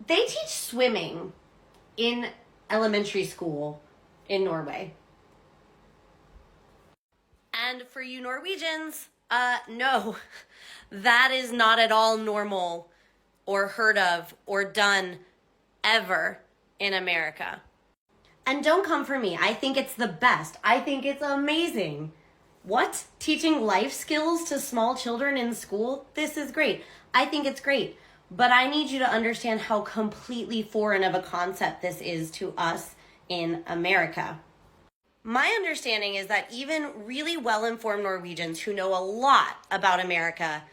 They teach swimming in elementary school in Norway. And for you Norwegians, no, that is not at all normal or heard of or done ever in America. And don't come for me. I think it's the best. I think it's amazing. What? Teaching life skills to small children in school? This is great. I think it's great. But I need you to understand how completely foreign of a concept this is to us in America. My understanding is that even really well-informed Norwegians who know a lot about America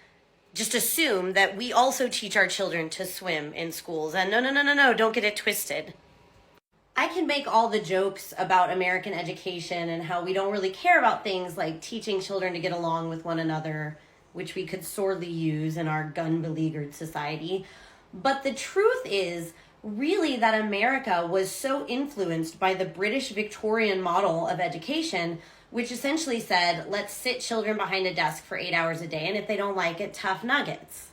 just assume that we also teach our children to swim in schools. And no, don't get it twisted. I can make all the jokes about American education and how we don't really care about things like teaching children to get along with one another, which we could sorely use in our gun-beleaguered society. But the truth is really that America was so influenced by the British Victorian model of education, which essentially said, let's sit children behind a desk for 8 hours a day, and if they don't like it, tough nuggets.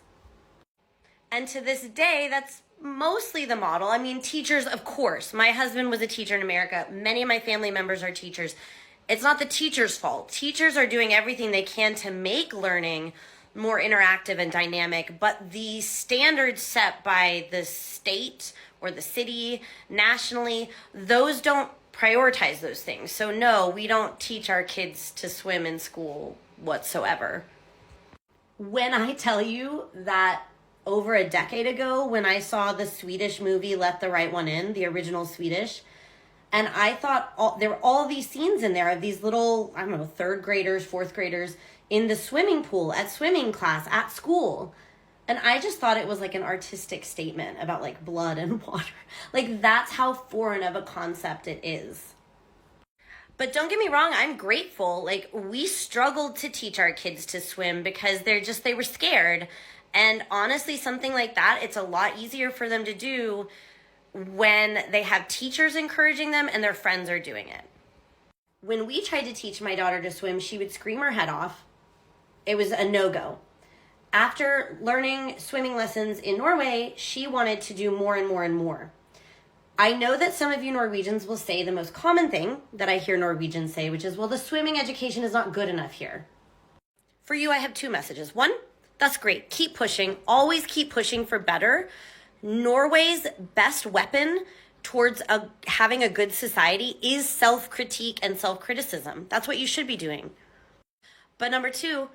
And to this day, that's mostly the model. I mean, teachers, of course. My husband was a teacher in America. Many of my family members are teachers. It's not the teacher's fault. Teachers are doing everything they can to make learning more interactive and dynamic, but the standards set by the state or the city nationally, those don't prioritize those things. So no, we don't teach our kids to swim in school whatsoever. When I tell you that over a decade ago, when I saw the Swedish movie Let the Right One In, the original Swedish, and I thought there were all these scenes in there of these little, I don't know, third graders, fourth graders in the swimming pool, at swimming class, at school. And I just thought it was like an artistic statement about like blood and water. Like that's how foreign of a concept it is. But don't get me wrong, I'm grateful. Like we struggled to teach our kids to swim because they were scared. And honestly, something like that, it's a lot easier for them to do when they have teachers encouraging them and their friends are doing it. When we tried to teach my daughter to swim, she would scream her head off. It was a no-go. After learning swimming lessons in Norway, she wanted to do more and more and more. I know that some of you Norwegians will say the most common thing that I hear Norwegians say, which is, well, the swimming education is not good enough here. For you, I have two messages. One, that's great. Keep pushing. Always keep pushing for better. Norway's best weapon towards having a good society is self-critique and self-criticism. That's what you should be doing. But number two,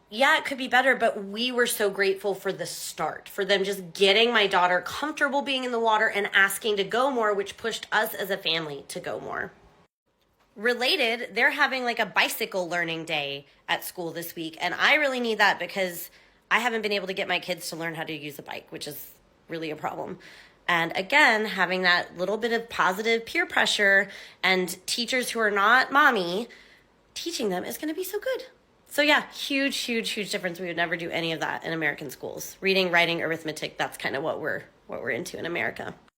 yeah, it could be better, but we were so grateful for the start, for them just getting my daughter comfortable being in the water and asking to go more, which pushed us as a family to go more. Related, they're having like a bicycle learning day at school this week, and I really need that because I haven't been able to get my kids to learn how to use a bike, which is really a problem. And again, having that little bit of positive peer pressure and teachers who are not mommy teaching them is going to be so good. So yeah, huge difference. We would never do any of that in American schools. Reading, writing, arithmetic, that's kind of what we're into in America.